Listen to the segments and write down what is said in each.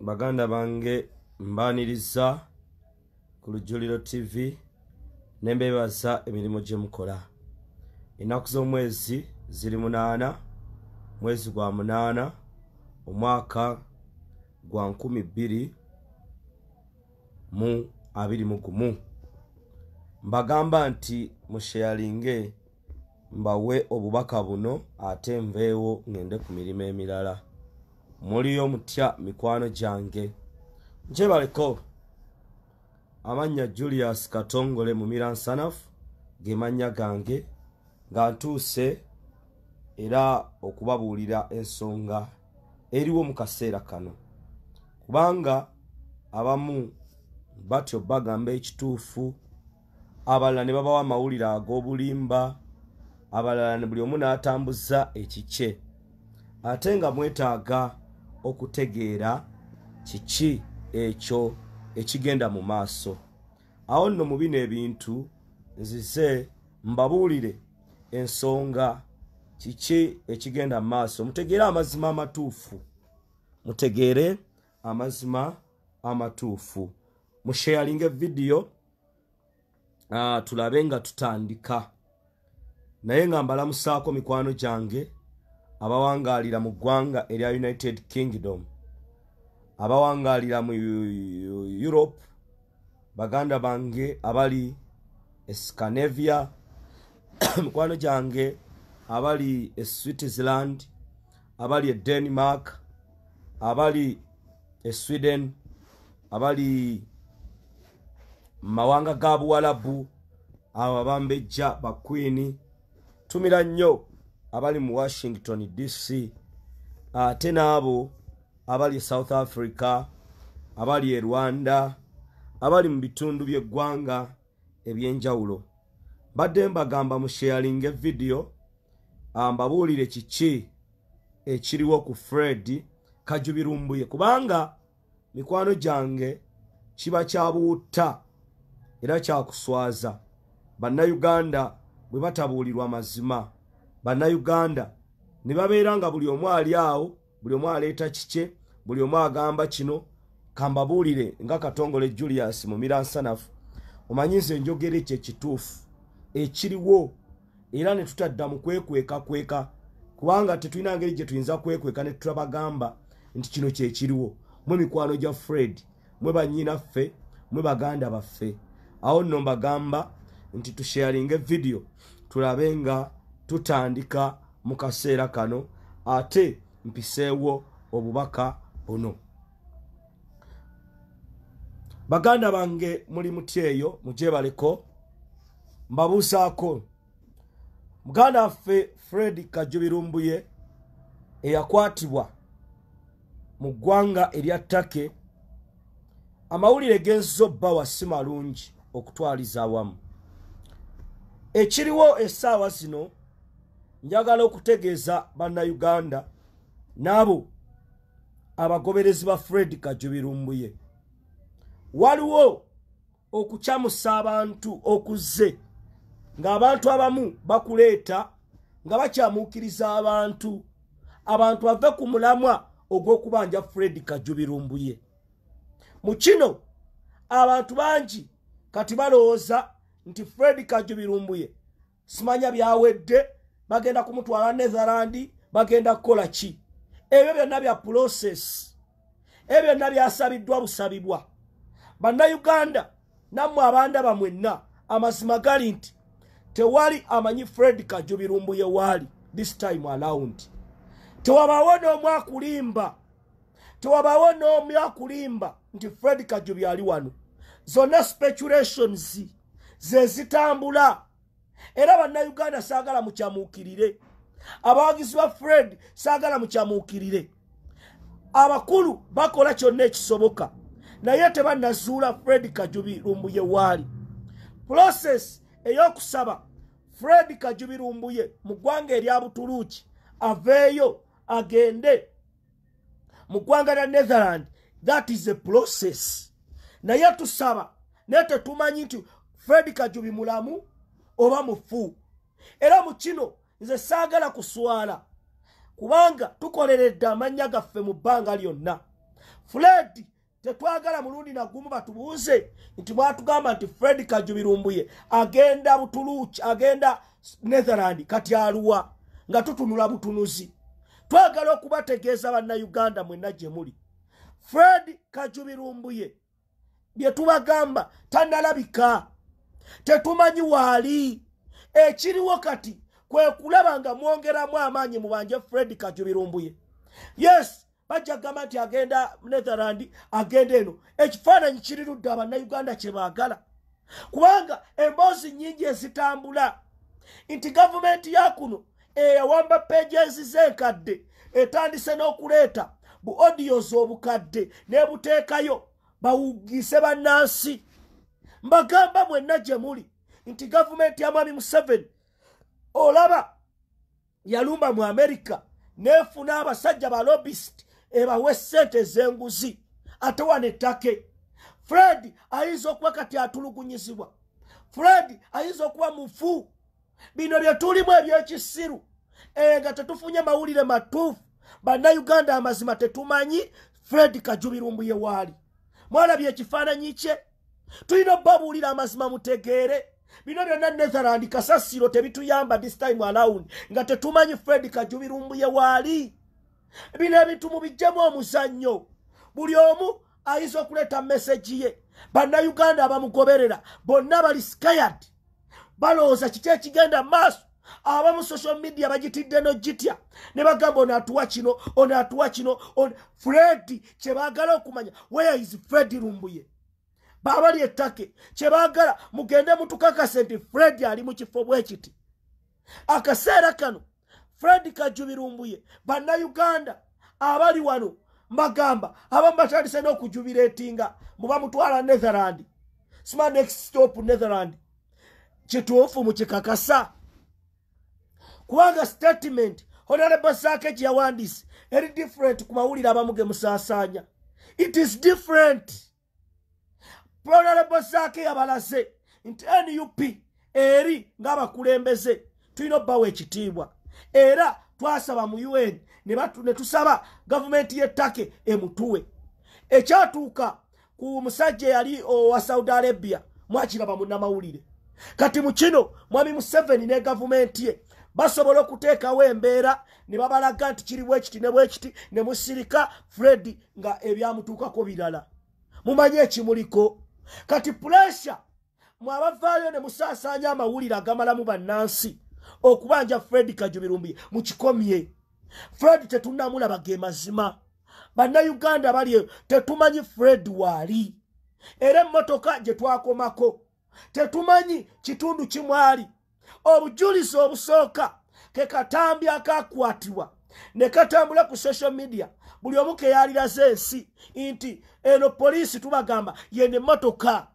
baganda bange mbaniriza ku Lujjuliro TV nembebaza emirimu gye mukola. Ennaku z'omwezi ziri 8 mwezi gwa 8 omwaka gwa 2021. Mbagamba nti musharinge mbawe obubaka buno ate nveewo ngende ku mirimu emirala. Muliyo mutya mikwano gyange. Njebaleko amanya Julius Katongole Mumira Nsanafu ge mannya gange nga ntuuse era okubabuulira ensonga eriwo mu kaseera kano. Kubanga abamu batyo bagamba ekituufu, abalala ne babawa amawulire ag'obulimba, abalala ne buli omu n'atambuza ekikye. Ate nga mwetaaga okutegeera kiki ekyo ekigenda mu maaso. Awo nno mu bino ebintu nzize mbabuulire ensonga kiki ekigenda mu maaso. Mutegeere amazima amatuufu. Mutegeere amazima amatuufu. Musharinge video tulabe nga tutandika. Naye nga mbalamusaako mikwano gyange abawangalira mu ggwanga erya United Kingdom, abawangalira mu Europe, baganda bange abali Scandinavia, mikwano gyange abali Switzerland, abali Denmark, abali Sweden, abali mawanga ga Buwalabu, abambejja ba Queen, tumira nnyo abali mu Washington DC, ate n'abo abali South Africa, abali Rwanda, abali mu bitundu by'eggwanga ebyenjawulo. Badde mbagamba mu sharinge video mbabuulire kiki ekiriwo ku Fred Kajubirumbuye, kubanga mikwano gyange kiba kyabuuta era kyakuswaza. Bannayuganda bwe batabuulirwa amazima, Bannayuganda ne babeera nga buli omu ali awo, buli omu aleeta kike, buli omu agamba kino. Kambabuulire nga Katongole Julius Mumira Nsanafu, omanyize njogere kye kituufu ekiriwo, era ne tutadda mu kweka, kubanga tetulina ngeri gye tuyinza kwekweka ne tutabagamba nti kino kye kiriwo. Mwe mikwano gya Fred, mwe bannyinaffe, mwe baganda baffe. Awo nno mbagamba nti tusharinge video tulabe nga tutandika mu kaseera kano, ate mpiseewo obubaka buno. Baganda bange muli mutyeyo mujebaleko, mbabuusaako muganda waffe Fred Kajubirumbuye eyakwatibwa mu ggwanga erya Take. Amawulire g'enzobbawa si malungi okutwaliza awamu. Ekiriwo essaawa zino njagala okutegeeza Bannayuganda n'abo abagoberezi ba Fred Kajubirumbuye, waliwo okukyamusa abantu okuzze ng'abantu abamu bakuleeta nga bakyamuukiriza abantu bave ku mulamwa ogw'okubanja Fred Kajubirumbuye. Mu kino abantu bangi kati balowooza nti Fred Kajubirumbuye simanya byawedde, bagenda kumutwala Netherland, bagenda kukola ki. Ebyo byonna bya process, ebyo byonna byasabiddwa busabibwa. Bannayuganda nammwe abandaba mwenna, amazima gali nti tewali amanyi Fred Kajubirumbuye waali this time around. Tewabaawo n'omu akulimba, tewabaawo n'omu akulimba nti Fred Kajubi ali wano. Zonna speculations ze zitambula, era Bannayuganda saagala mukyamuukirire. Abawagizi ba Fred saagala mukyamuukirire. Abakulu bakola kyonna ekisoboka, naye tebannazuula Fred Kajubirumbuye waali. Process ey'okusaba Fred Kajubirumbuye mu ggwanga erya Butuluki aveeyo agende mu ggwanga lya Netherland, that is a process. Naye tusaba naye tetumanyi nti Fred Kajubi mulamu oba mufu. Era mu kino nze saagala kuswala, kubanga tukoleredde amannya gaffe mu bbanga lyonna. Fred tetwagala mulundi na gumu batubuuze nti mwatugamba nti Fred Kajubirumbuye agenda Butuluki agenda Netherland kati aluwa nga tutunula butunuzi. Twagala okubategeeza bannayuganda mwenna gye muli. Fred Kajubirumbuye bye tubagamba tannalabika, tetumanyi waali. Ekiriwo kati kwe kulaba nga mwongeramu amaanyi mu banje Fred Kajubirumbuye. Yes, bajja gamba nti agenda Netherland agenda eno. Ekifaananyi kiri ludda bannayuganda kye baagala. Kubanga emboozi nnyingi ezitambula nti gavumenti ya kuno eyawamba pages z'enkadde etandise n'okuleeta bu audios obukadde n'ebuteekayo bawugise bannansi. Mbagamba mwenna gye muli nti gavumenti ya Mwami Museveni olaba yalumba mu Amerika n'efuna abasajja ba lobbyist ebawe ssente z'enguzi ate wane ettake. Fred ayinza okuba kati atulugunyizibwa. Fred ayinza okuba mufu. Bino bye tulimu eby'ekisiru nga tetufunye mawulire matuufu. Bannayuganda amazima tetumanyi Fred Kajubirumbuye waali. Mwalabye ekifaananyi kye? Tulina obbabuulira amazima mutegeere. Bino byonna Netherland kasasiro tebituyamba this time around nga tetumanyi Fred Kajubirumbuye waali. Bino ebintu mubijjemu omuzannyo. Buli omu ayinza okuleeta message ye. Bannayuganda abamugoberera bonna bali scared. Balowooza kiki ekigenda maaso. Abamu social media bagitidde n'ogitya ne bagamba ono atuwa kino, ono atuwa kino. Fred kye baagala okumanya, where is Fred Rumbuye? Babali ettake kye baagala mugende mutukakase nti Fred ali mu kifo bwe kiti. Akaseera kano Fred Kajubirumbuye bannayuganda abali wano mbagamba abamu batandise n'okujubireetinga muba mutwala Netherland. Sima next stop Netherland. Kituufu mukikakasa. Kubanga statement Honorable Sake gye yawandiise eri different ku mawulire abamu ge musaasaanya. It is different. Honorable Sake yabalaze nti NUP eri ng'abakulembeze tulina obbawa ekitiibwa. Era twasaba mu UN ne tusaba gavumenti y'ettake emutuwe. Ekyatuuka ku musajja yali owa Saudi Arabia mwakiraba munnamawulire. Kati mu kino Mwami Museveni ne gavumenti ye basobola okuteekawo embeera ne babalaga nti kiri bwekiti ne bwekiti ne musirika Fred nga ebyamutuukako birala. Mumanye ekimuliko. Kati pressure mwabavaayo ne musaasaanya amawulire agamalamu bannansi okubanja Fred Kajubirumbuye mukikomye. Fred tetunnamulaba ge mazima. Bannayuganda bali tetumanyi Fred waali. Era emmotoka gye twakomako tetumanyi kitundu kimwali. Obujulizi obusooka ke katambi akakwatibwa ne katambula ku social media buli omu ke yaliraze ensi nti eno poliisi tubagamba yene emmotoka.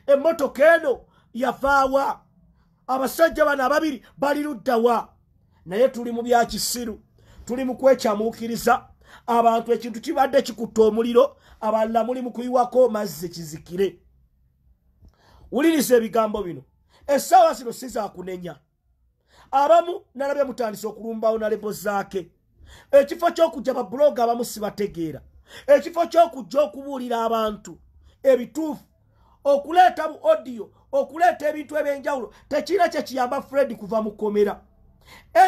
Emmotoka eno yavaawa. Abasajja bano ababiri bali luddawa. Naye tuli mu bya kisiru. Tuli mu kwekyamuukiriza. Abantu ekintu kibadde kikutta omuliro abalala muli mu kuyiwako mazzi kizikire. Wuliriza ebigambo bino. Essaawa zino si za kunenya. Abamu nalabye mutandise okulumbawo na lebo zaake. Ekifo ky'okujja babuloga abamu sibategeera. Ekifo ky'okujja okubuulira abantu ebituufu, okuleeta bu audio, okuleeta ebintu ebyenjawulo tekira kye kiyamba Fred kuva mu kkomera.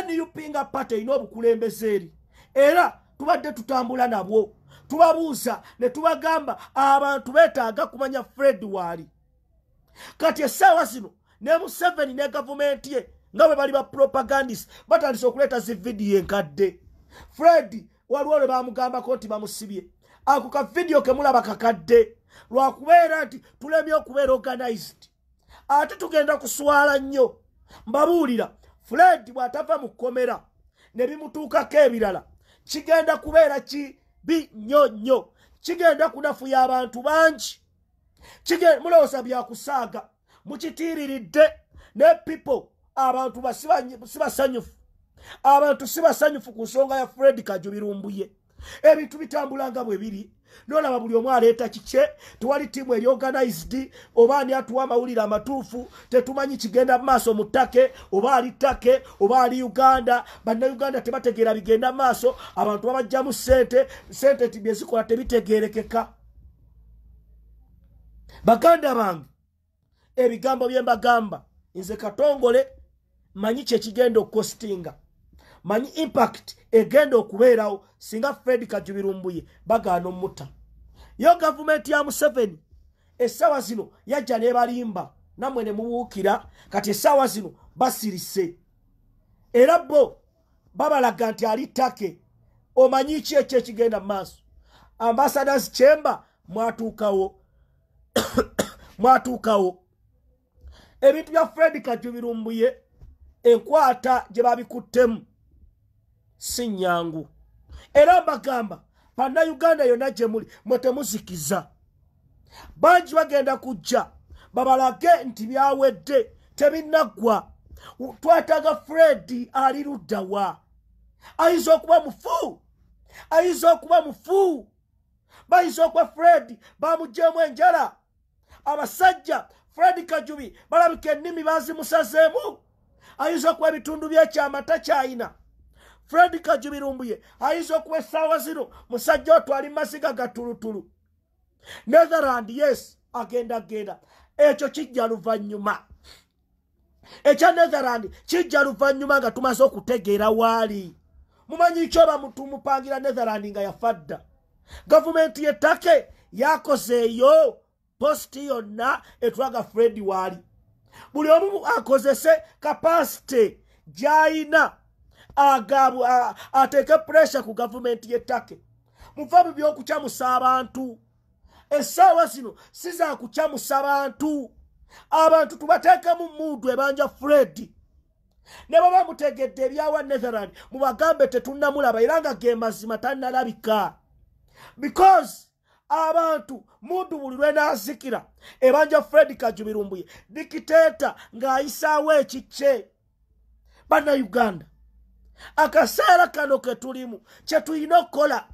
NUP nga party erina obukulembeze eri. Era tubadde tutambula nabwo. Tubabuuza ne tubagamba abantu beetaaga kumanya Fred waali. Kati essaawa zino ne Museveni ne gavumenti ye nga bwe bali ba propagandist batandise okuleeta zi video enkadde. Fred waliwo lwe bamugambako nti bamusibye. Ako ka video ke mulaba kakadde. Lwakubeera nti tulemye okubeera organized. Ate tugenda kuswala nnyo. Mbabuulira Fred bw'atava mu kkomera ne bimutuukako ebirala kigenda kubeera kibi nnyo nnyo. Kigenda kunafuya abantu bangi. Mulowooza byakusaaga mukitiiriridde ne people abantu sibasanyufu. Abantu sibasanyufu ku nsonga ya Fred Kajubirumbuye. ebintu bitambulanga bwe biri nolaba buli omu aleeta kike tuwali tiimu eri organized oba ani atuwa amawulire amatuufu tetumanyi kigenda mu maaso mu ttake oba ali ttake oba ali Uganda bannayuganda tebategeera bigenda mu maaso abantu babajjamu sente tibye zikola tebitegeerekeka baganda bange ebigambo bye mbagamba nze Katongole manyi kye kigenda okukostinga manyi impact egenda okubeerawo singa Fred Kajubirumbuye bagaana omutta yo gavumenti ya Museveni essaawa zino yajja n'ebalimba nammwe ne mubuukira kati essaawa zino basirise era bo babalaga nti ali ttake omanyi ki ekyo ekigenda mu maaso ambassadors chamber mwatuukawo ebintu bya Fred Kajubirumbuye enkwata gye babikuttemu si nnyangu era mbagamba bannayuganda yonna gye muli mwe temuzikiza bangi bagenda kujja babalage nti byawedde tebinnaggwa twetaaga Fred ali ludda wa ayinza okuba mufu bayinza okuba Fred bamugjeemu enjala abasajja Fred Kajubi balabika ennimi bazimusazeemu ayinza okuba ebitundu by'ekyama takyayina Fred Kajubirumbuye ayinza okuba essaawa zino musajja otwali masiga gatulutulu Netherland yes agenda ekyo kijja luvannyuma ekya Netherland kijja luvannyuma nga tumaze okutegeera waali mumanyi kyoba mutumupangira Netherland nga yafadda gavumenti y'ettake yakozeeyo posti yonna etwaga Fred waali buli omu akozese kapasite gy'ayina ateeke pressure ku gavumenti y'ettake muva mu by'okukyamusa abantu essaawa zino si za kukyamusa abantu tubateekemu muudu ebanja Fred ne baba mutegedde ebyawa Netherland mubagambe tetunnamulaba era nga ge mazima tannalabika because abantu muudu buli lwenaazikira ebanja Fred Kajubirumbuye dikiteeta ng'ayisaawo ekikye bannayuganda akaseera kano ke tulimu kye tulina okukola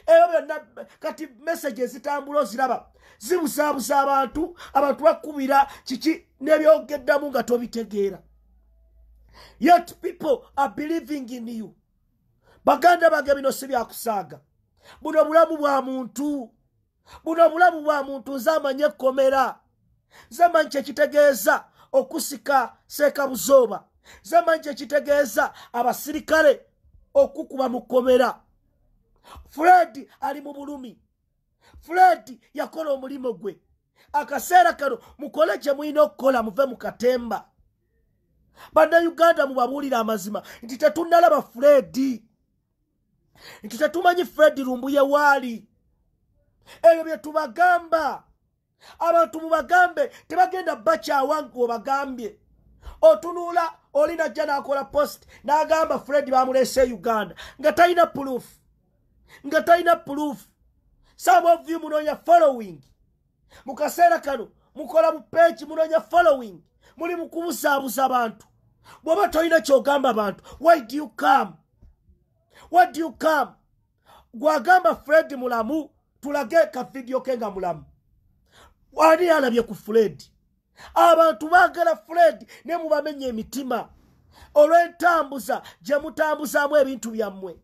ebyo byonna kati message ezitambula oziraba zibusaabuza abantu bakubira kiki n'ebyogeddamu nga tobitegeera yet people are believing in you baganda bange bino si byakusaaga buno bulamu bwa muntu nze amanye ekkomera nze manyi kyekitegeeza okusika Seekabuzooba nze manyi kyekitegeeza abasirikale okukuba mu kkomera Fred ali mu bulumi Fred yakola omulimu gwe akaseera kano mukole gye mulina okukola muve mu katemba bannayuganda mubabuulira amazima nti tetunnalaba Fred nti tetumanyi Fred Lumbuye waali ebyo bye tubagamba abantu mubagambe tebagenda bakyawange obagambye otunula oli najja n'akola post n'agamba Fred bamuleese Uganda nga talina proof some of you munoonya following mu kaseera kano mukola mu page munoonya following muli mu kubusaabuza abantu bw'oba tolina kyogamba abantu why do you come gwagamba Fred mulamu tulage ka video ke nga mulamu wani alabye ku Fred abantu baagala Fred ne mubamenye emitima olw'entambuza gye mutambuzaamu ebintu byammwe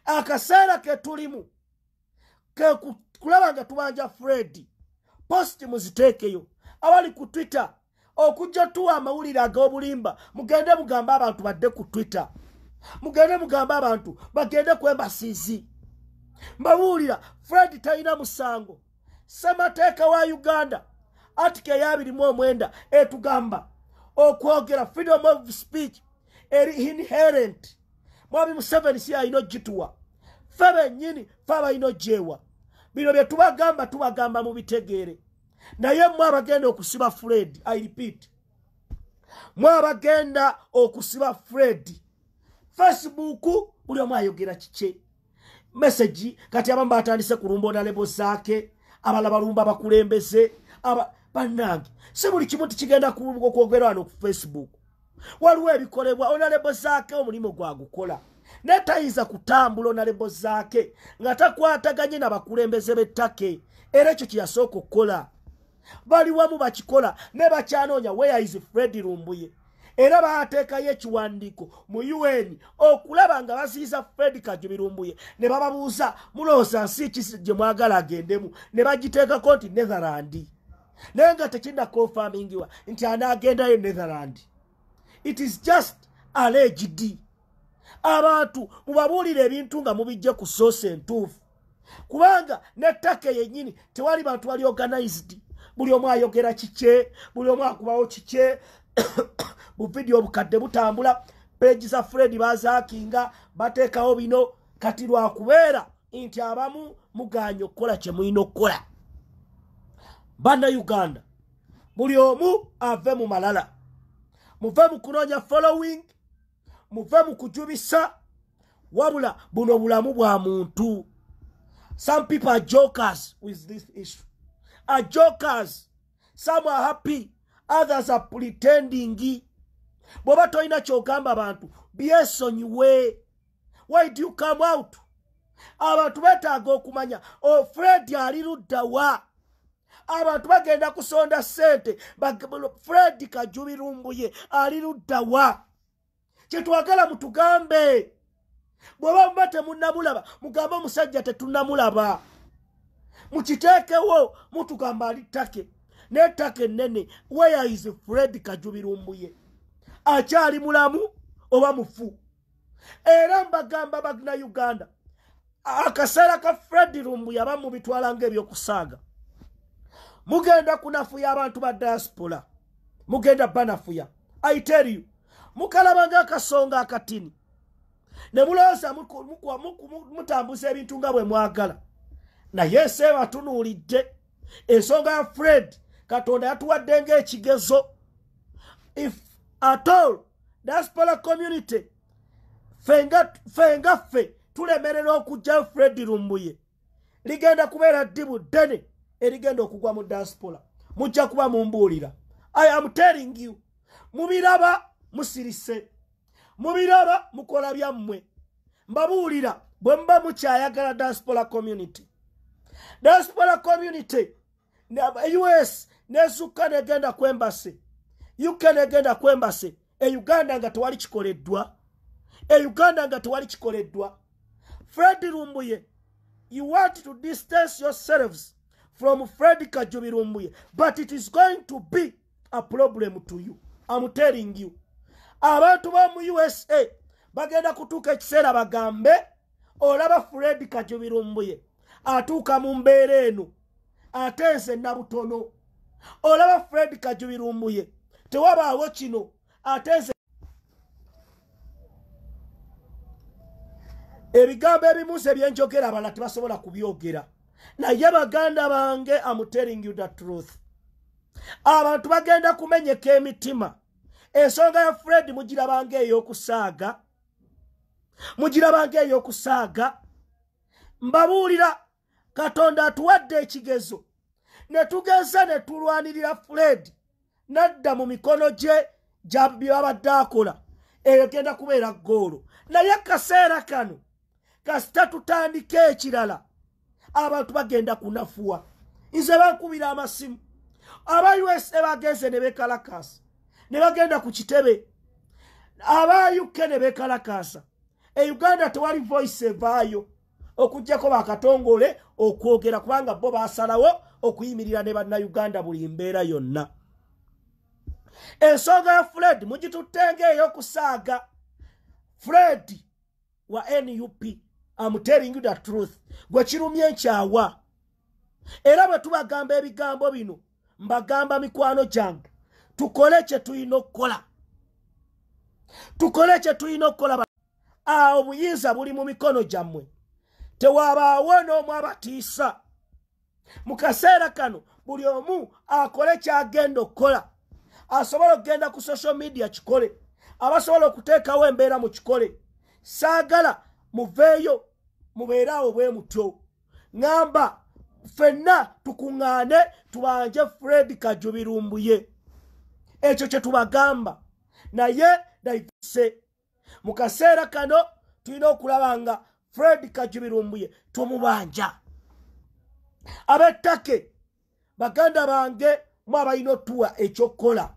akaseera ke tulimu ke kulaba nga tubanja Fred post muziteekeyo abali ku Twitter okujja tuwa amawulire ag'obulimba mugende mugamba abantu badde ku Twitter mugende mugamba abantu bagende ku embasizi mbabuulira Fred talina musango ssemateeka wa Uganda article ya 29 etugamba okwogera freedom of speech eri inherent Mwami Museveni si alina ogituwa ffe bennyini ffe abalina ogyewa bino bye tubagamba mubitegeere naye mmwe abagenda okusiba Fred I repeat mmwe abagenda okusiba Fred Facebook buli omu ayogera kike message kati abamu batandise kulumba onalebo zaake abala balumba bakulembeze bannange si buli kimu tikigenda kwogera wano ku Facebook waliwo ebikolebwa onalebo zaake omulimu gwagukola netayinza kutambula na lebo zaake nga takwataganye n'abakulembeze b'ettake era ekyo kyeyasooka okukola bali wamu bakikola ne bakyanoonya where is Fred Lumbuye era baateekayo ekiwandiiko mu UN okulaba nga baziyiza Fred Kajubi Lumbuye ne bababuuza mulowooza nsi ki gye mwagala agendemu ne bagiteekako nti Netherland naye nga tekinnakonfamingiwa nti anaagendayo Netherland. It is just alleged. Abantu mubabuulira ebintu nga mubijje ku source entuufu kubanga n'ettaka yennyini tewali bantu bali organized. Buli omu ayogera kikye, buli omu akubawo kikye. Buvidiyo bukadde butambula, peegi za Fred bazaakinga bateekawo bino kati lwakubeera nti abamu muganye okukola kye mulina okukola. Bannayuganda buli omu ave mu malala, muve mu kunoonya following, muve mu kujubisa, wabula buno bulamu bwa muntu. Some people are jokers with this issue. Are jokers. Some are happy, others are pretending. Bw'oba tolina ky'ogamba abantu byesonyiwe. Why do you come out? Abantu betaaga okumanya Fred ali ludda wa. Abantu bagenda kusonda ssente Fred Kajubi Lumbuye ali ludda wa. Kyetwagala mutugambe. Bw'oba muba temunnamulaba mugambe omusajja tetunnamulaba. Mukiteekewo mutugamba ali ttake n'ettaka ennene. Where is Fred Kajubi Lumbuye? Akyali mulamu oba mufu? Era mbagamba Bannayuganda akaseera ka Fred Lumbuye abamu mubitwala ng'ebyokusaaga. Mugenda kunafuya abantu ba diaspora, mugenda banafuya. I tell you, mukalabanga akasonga akatini ne mulooza mutambuza ebintu nga bwe mwagala. Naye seeba atunuulidde ensonga ya Fred Katonda yatuwadde ng'ekigezo. If at all diaspora community fenga tulemerera okujja Fred Lumbuye, ligenda kubeera ddibu ddene erigenda okugwa mu diaspora. Mujja kuba mumbuulira. I am telling you, mubiraba musirise, mubiraba mukola byammwe. Mbabuulira bwe mba mukyayagala diaspora community. Diaspora community US nesukka negenda ku embassy, UK negenda ku embassy, Uganda nga tewali kikoleddwa, Uganda nga tewali kikoleddwa. Fred Lumbuye, you want to distance yourselves from Fred Kajubi Lumbuye, but it is going to be a problem to you. I'm telling you. Abantu ba mu USA bagenda kutuuka ekiseera bagambe olaba Fred Kajubi Lumbuye atuuka mu mbeera eno ate nze nabutono. Olaba Fred Kajubi Lumbuye tewabaawo kino ate nze. Ebigambo ebimu ebyenjogera abalala tebasobola kubyogera. Naye baganda bange, I'm telling you the truth. Abantu bagenda kumenyeka emitima. Ensonga ya Fred mugirabanga ey'okusaaga. Mugirabanga ey'okusaaga. Mbabuulira Katonda atuwadde ekigezo. Ne tugeza ne tulwanirira Fred. Nadda mu mikono gye gy'abadde akola. Eyo genda kubeera ggoolo. Naye akaseera kano kasita tutandike ekirala, abantu bagenda kunafuwa. Nze bankubira amasimu. Aba USA bagenze ne beekalakaasa, ne bagenda ku kitebe. Aba UK ne beekalakaasa. Uganda tewali voice evaayo okuggyako bakatongole okwogera kubanga bo baasalawo okuyimirira ne Bannayuganda buli mbeera yonna. Ensonga ya Fred mugitutenge ey'okusaaga. Fred wa NUP, I'm telling you the truth. Gwe kirumye nkyawa. Era bwe tubagamba ebigambo bino, mbagamba mikwano gyange, tukole kye tulina okukola. Tukole kye tulina okukola. Obuyinza buli mu mikono gyammwe. Tewabaawo n'omu abatiisa. Mu kaseera kano buli omu akole kyagenda okukola. Asobola okugenda ku social media kikole, abasobola okuteekawo embeera mu kikole. Saagala muveeyo mubeeraawo bwe mutyo. Ngamba ffenna tukuŋŋaane tubanje Fred Kajubi Lumbuye. Ekyo kye tubagamba. Naye dayise mu kaseera kano tulina okulabanga Fred Kajubirumbuye tumubanja. Abettake baganda bange mwabalina otuwa ekyokola.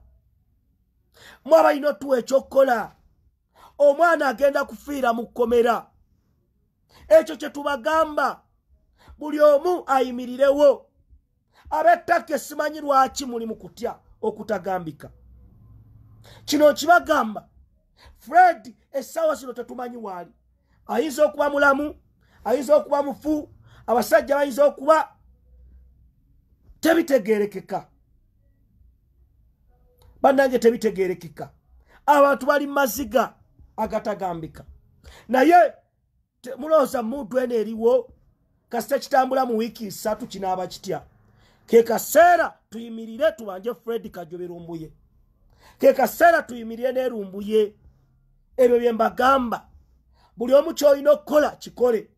Mwabalina otuwa ekyokola. Omwana agenda kufiira mu kkomera. Ekyo kye tubagamba. Buli omu ayimirirewo. Abettake simanyi lwaki muli mu kutya okutagambika. Kino kibagamba. Fred essaawa zino tetumanyi waali. Ayinza okuba mulamu, ayinza okuba mufu, abasajja bayinza okuba tebitegeerekeka. Bannange tebitegeerekeka. Abantu bali maziga agatagambika. Naye mulowooza muntu eno eriwo kasita kitambula mu wiiki 3 kinaaba kitya. Ke kaseera tuyimirire tubanje Fred Kajubirumbuye. Ke kaseera tuyimirire n'erumbuye. Ebyo bye mbagamba. Buli omu ky'olina okukola kikole.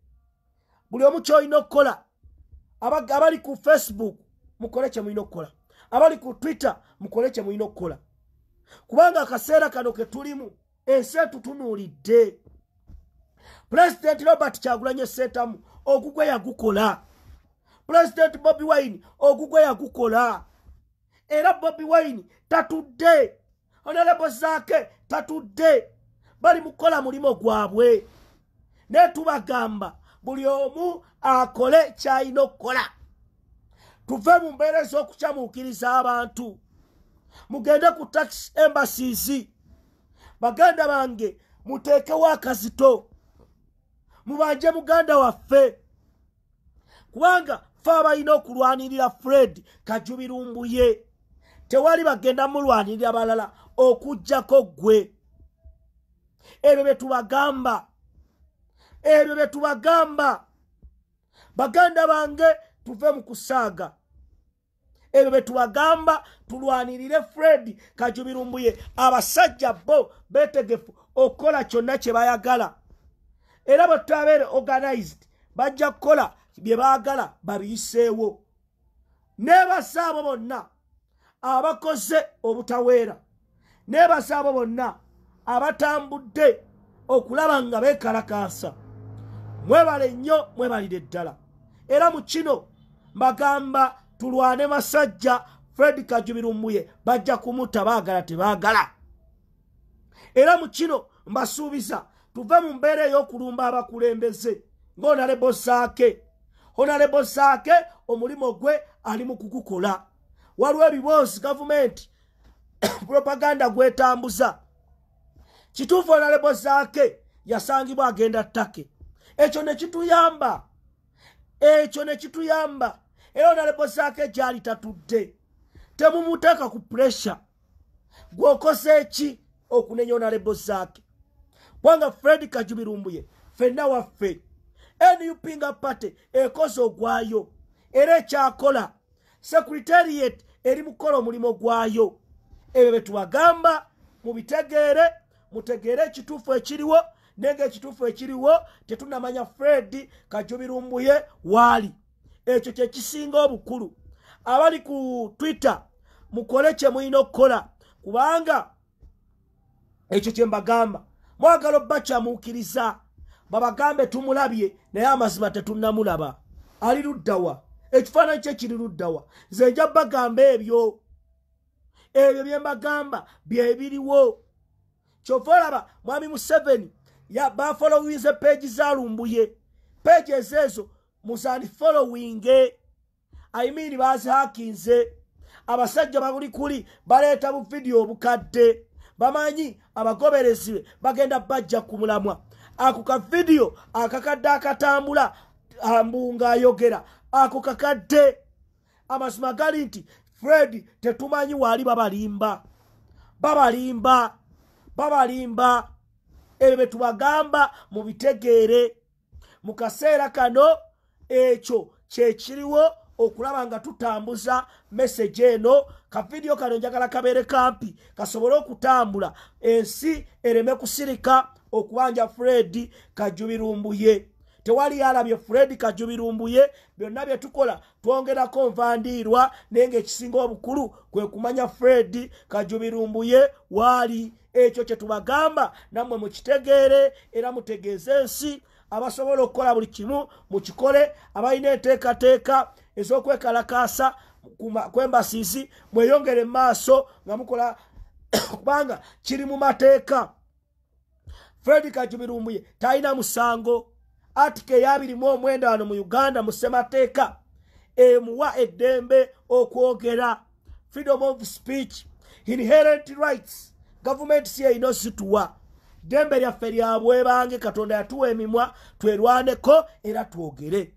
Buli omu ky'olina okukola. Abali ku Facebook mukole kye mulina okukola. Abali ku Twitter mukole kye mulina okukola. Kubanga akaseera kano ke tulimu ensi etutunuulidde. President Robert Kyagulanyi Ssentamu ogugwe yagukola. President Bobi Wine ogugwe yagukola. Era Bobi Wine tatudde. Honorable Zaake tatudde. Bali mukola mulimo gwabwe. Ne tubagamba buli omu akole kyalina okukola. Tuve mu mbeera z'okukyamuukiriza abantu. Mugende ku tax embassies. Baganda bange muteekewo akazito. Mubanje muganda waffe. Kubanga ffe abalina okulwanirira Fred Kajubirumbuye. Tewali bagenda mulwanirira balala okujjako gwe. Ebyo bye tubagamba. Ebyo bye tubagamba. Baganda bange tuve mu kusaaga. Ebyo bye tubagamba tulwanirire Fred Kajubirumbuye. Abasajja bo betegefu okukola kyonna kye bayagala. Era bwe tutabeere organized bajja kukola bye baagala babiyiseewo. Neebasa abo bonna abakoze obutaweera. Neebasa abo bonna abatambudde okulaba nga beekalakaasa. Mwebale nnyo, mwebalire ddala. Era mu kino mbagamba tulwane masajja Fred Kajubirumbuye bajja kumutta baagala tebaagala. Era mu kino mbasuubiza tuve mu mbeera ey'okulumba abakulembeze ng'Honorable Zaake. Honorable Zaake omulimo gwe ali mu kugukola. Waliwo ebiboozi gavumenti propaganda gwetambuza. Kituufu Honorable Zaake yasangibwa agenda ttake. Ekyo ne kituyamba. Ekyo ne kituyamba. Era Honorable Zaake gyali tatudde. Temumuteeka ku pressure. Gw'okoze ki okunenya Honorable Zaake? Wanga Fred Kajubirumbuye fenna waffe. NUP nga party ekoze ogwayo. Era ekyakola. Secretariat eri mukola omulimo gwayo. Ebyo bye tubagamba mubitegeere. Mutegeere ekituufu ekiriwo. Nenge ekituufu ekiriwo tetunamanya Fred Kajubirumbuye waali. Ekyo kye kisinga obukulu. Abali ku Twitter mukole kye mulina okukola. Kubanga ekyo kye mbagamba. Mwagala obbakyamuukiriza. Babagambe tumulabye naye amazima tetunnamulaba. Ali luddawa. Ekifaananyi kye kiri luddawa. Nze nja bagamba ebyo. Ebyo bye mbagamba bye biriwo. Kyova olaba Mwami Museveni bafolowinze peegi za Lumbuye. Peegi ezo muzani following. I mean bazihakinze. Abasajja babuli kuli baleeta bu video obukadde. Bamanyi abagoberezi bagenda bajja kumulamwa. Ako ka video akakadde akatambula ambunga ayogera. Ako kakadde amazima gali nti Fred tetumanyi wali babalimba. Babalimba. Ebyo bye tubagamba mu bitegeere. Mu kaseera kano ekyo kye kiriwo okulaba nga tutambuza message eno. Ka video kano njagala kabeere kampi kasobole okutambula ensi ereme kusirika okuwanja Fred Kajubirumbuye. tewali alabye Fred Kajubirumbuye byonna bye tukola twongerako nvandiirwa nenge ekisinga obukulu kwe kumanya Fred Kajubirumbuye wali ekyo kye tubagamba namwe mukitegeere era mutegeeze ensi abasobola okukola buli kimu mukikole abalina enteekateeka ez'okwekalakaasa kw'embasiisi mweyongere maaso nga mukola kubanga kiri mu mateeka. Fred Kajubirumbuye talina musango. Atike ya 29 mu Uganda mu ssemateeka emuwa eddembe okwogera, freedom of speech, inherent rights. Government siye inosituwa dembe lyaffe lya bwebange Katonda yatuwa emimwa twerwaneko era twogere.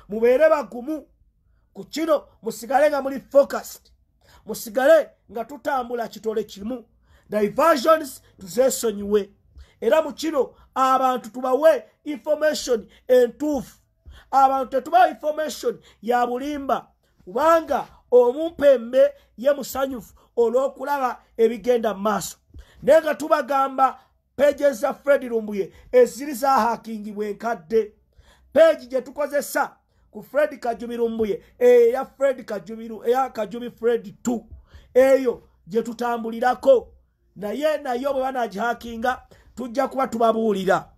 Mubeere bagumu ku kino, musigale nga muli focused, musigale nga tutambula kitole kimu. Diversions tuzeesonyiwe era mu kino abantu tubawe information entuufu. Abantu tetubawa information ya bulimba kubanga omumpembe ye musanyufu olw'okulaba ebigenda mu maaso. Naye nga tubagamba pages za Fred Lumbuye eziri zaahakingibwa enkadde. Page gye tukozesa ku Fred Kajubirumbuye eya Fred Kajubiru eya Kajubi Fred 2 eyo gye tutambulirako, naye bwe banagihakinga tujja kuba tubabuulira.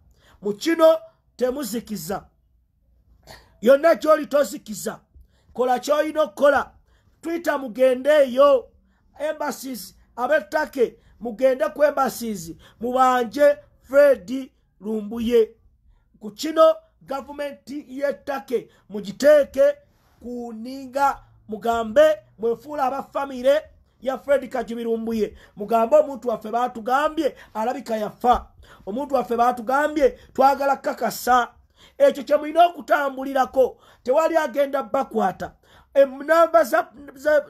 Mu kino temuzikiza, yonna ky'oli tozikiza, kola ky'olina okukola. Twitter mugende eyo, embassies ab'ettake mugende ku embassies mubanje Fred Lumbuye. Ku kino gavumenti y'ettake mugiteeke ku ninga, mugambe mwefuula abafamire ya Fred Kajubirumbuye, mugambe omuntu waffe baatugambye alabika yafa, omuntu waffe baatugambye twagala kakasa. Ekyo kye mulina okutambulirako, tewali agenda bakwata.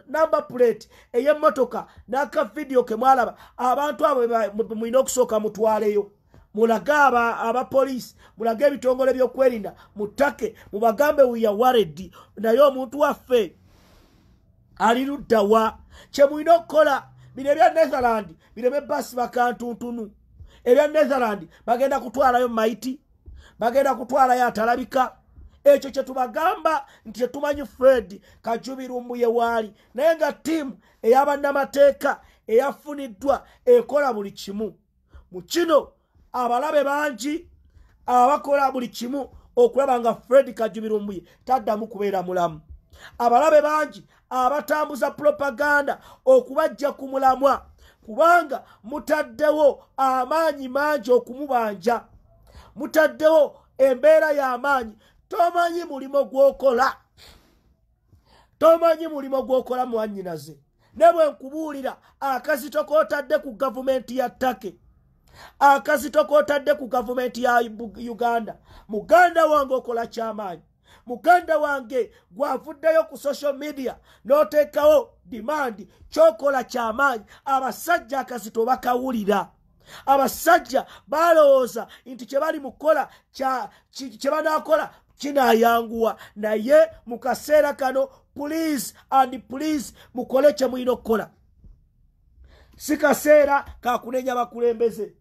Number plate ey'emmotoka n'aka video ke mwalaba, abantu abo mulina okusooka mutwaleyo, mulaga abapoliisi, mulaga ebitongole by'okwerinda, muttake mubagambe we are worried, naye omuntu waffe ali luddawa. Kye mulina okukola bino ebya Netherland bireme basi bakantuntunu. Ebya Netherland bagenda kutwalayo maiti, bagenda kutwalayo atalabika. Ekyo kye tubagamba nti tetumanyi Fred Kajubirumbuye waali, naye nga ttiimu ey'abannamateeka eyafuniddwa ekola buli kimu. Mu kino abalabe bangi abakola buli kimu okulaba nga Fred Kajubirumbuye taddamu kubeera mulamu. Abalabe bangi abatambuza propaganda okubajja ku mulamwa kubanga mutaddewo amaanyi mangi okumubanja, mutaddewo embeera y'amaanyi. Tomanyi mulimo gwokola, tomanyi mulimo gwokola mwannyinaze. Ne bwe nkubuulira akazito kootadde ku gavumenti ya ttake, akazito kootadde ku gavumenti ya Uganda, muganda wange okola kyamaanyi. Muganda wange gwavuddeyo ku social media n'oteekawo demand, kyokola kyamaanyi. Abasajja akazito bakawulira. Abasajja balowooza nti kye bali mukola kye banaakola kinaayanguwa, naye mu kaseera kano please and please mukole kye mulina okukola. Si kaseera kakunenya bakulembeze,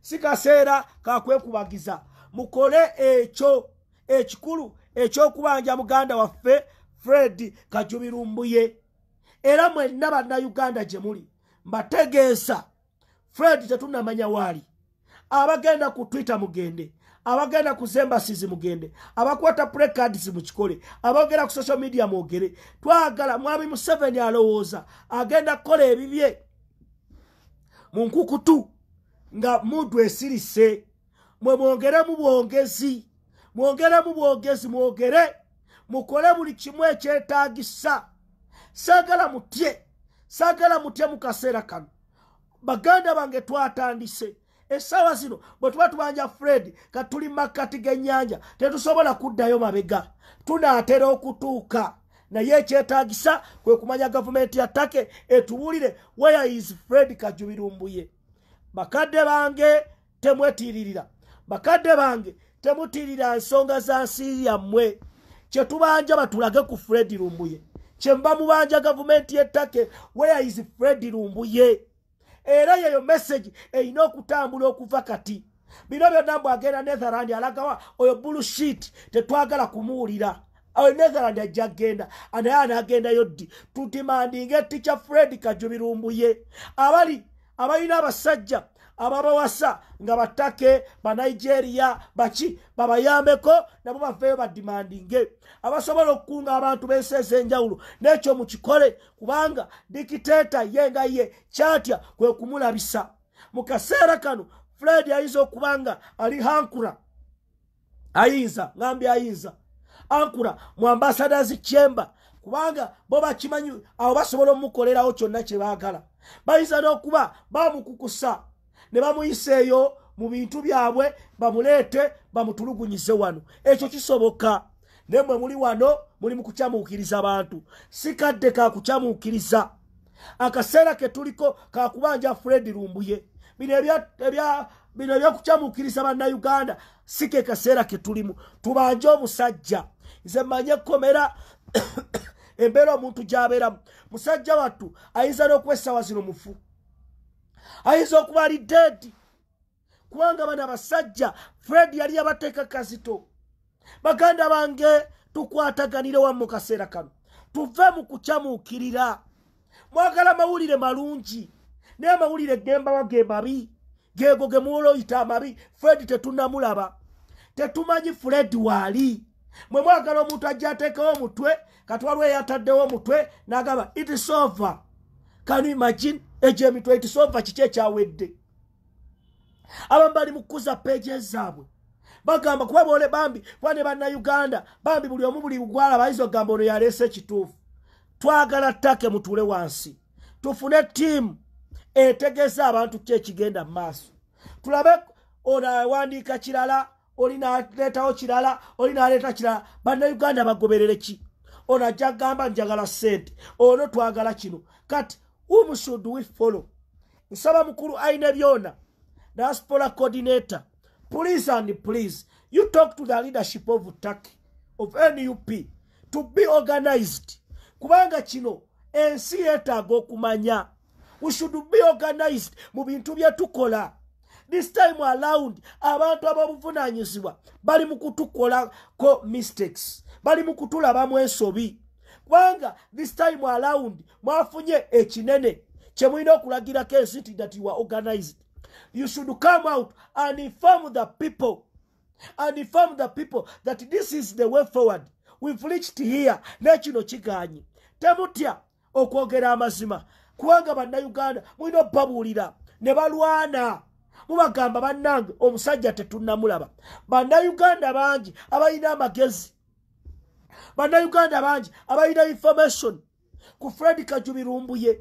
si kaseera kakwekubagiza. Mukole ekyo ekikulu ekyokubanja muganda waffe Fred Kajubirumbuye. Era mwenna bannayuganda gye muli mbategeeza Fred tetunnamanya waali. Abagenda ku Twitter mugende, abagenda ku embassies mugende, abakwata placards mukikole, abagenda ku social media mwogere. Twagala Mwami Museveni alowooza agenda kukola ebibye mu nkukutu nga muntu esirise. Mwe mwongere mu bwongezi, mwongere mu bwongezi, mwogere mukole buli kimu ekyetaagisa. Saagala mutye mu kaseera kano. Baganda bange twatandise essaawa zino bwe tuba tubanja Fred katuli makkati g'ennyanja tetusobola kuddayo mabega, tunaatera okutuuka. Naye ekyetaagisa kwe kumanya gavumenti ya ttake etubuulire where is Fred Kajubirumbuye. Bakadde bange temwetiiririra, bakadde bange temutiirira nsonga za nsi yammwe. Kye tubanja batulage ku Fred Lumbuye, kye mba mubanja gavumenti y'ettake where is Fred Lumbuye. Era yeyo message erina okutambula okuva kati. bino byonna mbw agenda Netherland alagawa oyo bullshit tetwagala kumuwulira awo Netherland ajja genda naye anaagendayo ddi tudimandinga Teacher Fred Kajubirumbuye abalina abasajja ababawasa nga batake ba Nigeria baki babayambeko nabo bafeyo badimandinge abasobola okukunga abantu b'ensi ez'enjawulo n'ekyo mukikole kubanga dikiteta yenga ye kyatya kwe kumulabisa mu kaseera kano Fred ayinza okubanga ali hankura ayinza ngambi ayinza ankura mu ambassadors chamber kubanga bo bakimanyi abo basobola omukolerawo kyonna kye baagala bayinza n'okuba bamukukusa ne bamuyiseeyo mu bintu byabwe bamuleete bamutulugunyize wano ekyo kisoboka nemwe muli wano muli mu kukyamuukiriza abantu sikadde ka kukyamuukiriza akaseera ke tuliko ka kubanja Fred Lumbuye bino ebyokukyamuukiriza bannayuganda si ke kaseera ke tulimu tubanje omusajja nze mmanye komera embeera omuntu gy'abeeramu musajja wattu ayinza n'okwessawa zino mufu ayinza okuba ali deedi kubanga bano abasajja Fred yali yabateeka kazito baganda bange tukwataganire wamu mu kaseera kano tuve mu kukyamuukirira mwagala amawulire malungi naye amawulire gembawa ge mabi geego ge muloyita amabi Fred tetunnamulaba tetumanyi Fred waali mwe mwagala omuntu ajja ateekawo omutwe katwalwe yataddewo omutwe n'agamba it is over. Can you imagine ejo emitwe it is over kiki ekyawedde abamu bali mu kukuza pages zaabwe bagamba kuba boole bambi kuba ne bannayuganda bambi buli omu buli gwala bayinza okugamba ono yaleese ekituufu twagala ttake mutuule wansi tufune ttiimu etegeeza abantu ki ekigenda mu maaso tulabe ono awandiika kirala oli n'aleetawo kirala oli n'aleeta kirala bannayuganda bagoberere ki ono ajja kugamba njagala ssente ono twagala kino kati whom should we follow nsaba mukulu ayina byona diaspora coordinator please and please you talk to the leadership of TAC of NUP to be organized kubanga kino ensi yeetaaga okumanya we should be organized mu bintu bye tukola this time around abantu ababuvunaanyizibwa bali mu kutukolako mistakes bali mu kutulabamu ensobi kubanga this time around mwafunye ekinene kye mulina okulagirako ensi that you are organized. You should come out and inform the people that this is the way forward. We've reached here. Nekino kiganyi temutya okwogera amazima kubanga bannayuganda mulina obbabuulira ne balwana mubagamba bannange omusajja tetunnamulaba bannayuganda bangi abalina amagezi bannayuganda bangi abalina information ku Fred Kajubirumbuye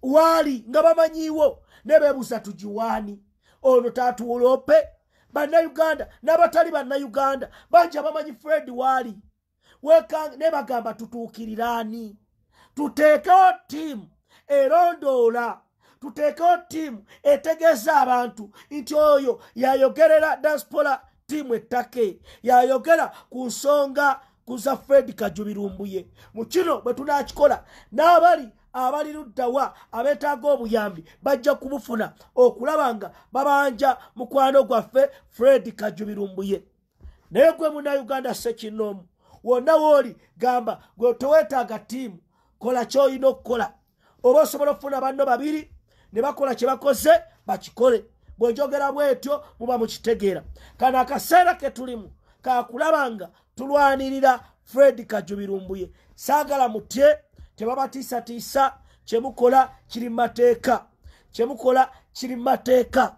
waali nga bamanyiiwo ne beebuuza tugiwaani ono taatuwulope bannayuganda n'abatali bannayuganda bangi abamanyi Fred waali wekanga ne bagamba tutuukiriraani tuteekewo ttiimu erondoola tuteekewo ttiimu etegeeza abantu nti oyo yayogerera diaspora ttiimu ettake yayogera ku nsonga kuza Fred Kajubirumbuye mu kino bwe tunaakikola n'abali luddawa abeetaaga obuyambi bajja kubufuna okulaba nga babanja mukwano gwaffe Fred Kajubirumbuye naye gwe munnayuganda ssekinnoomu wonna wooli gamba gwe teweetaaga ttiimu kola ky'olina okukola oba osobola okufuna banno babiri ne bakola kye bakoze bakikole bw'enjogera bw'etyo muba mukitegeera kano akaseera ke tulimu kakulaba nga tulwanirira Fred Kajubirumbuye saagala mutye tebabatiisatiisa kyemukola kiri mu mateeka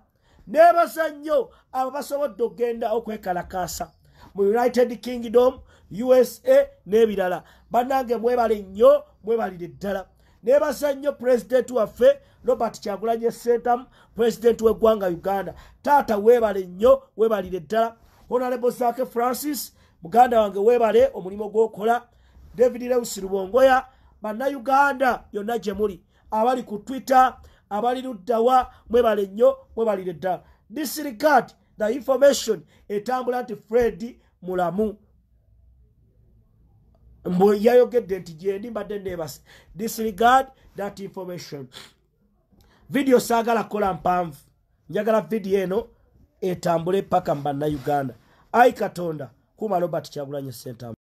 neebaza nnyo abo basobodde okgenda okwekalakaasa mu United Kingdom USA n'ebirala bannange mwebale nnyo mwebalire ddala neebaza nnyo pulezidenti waffe Robert Kyagulanyi Ssentamu pulezidenti w'eggwanga Uganda taata weebale nnyo weebalire ddala Honorable Zaake Francis muganda wange weebale omulimu gw'okola David Lewis Rubongoya bannayuganda yonna gye muli abali ku Twitter abali luddawa mwebale nnyo mwebalire ddala disregard the information etambula nti Fred mulamu mbwe yayogedde nti gyendi mbadde neebase disregard that information video saagala kukola mpanvu njagala video eno etambule paka mu bannayuganda. Ayi Katonda kuuma Robert Kyagulanyi Ssentamu.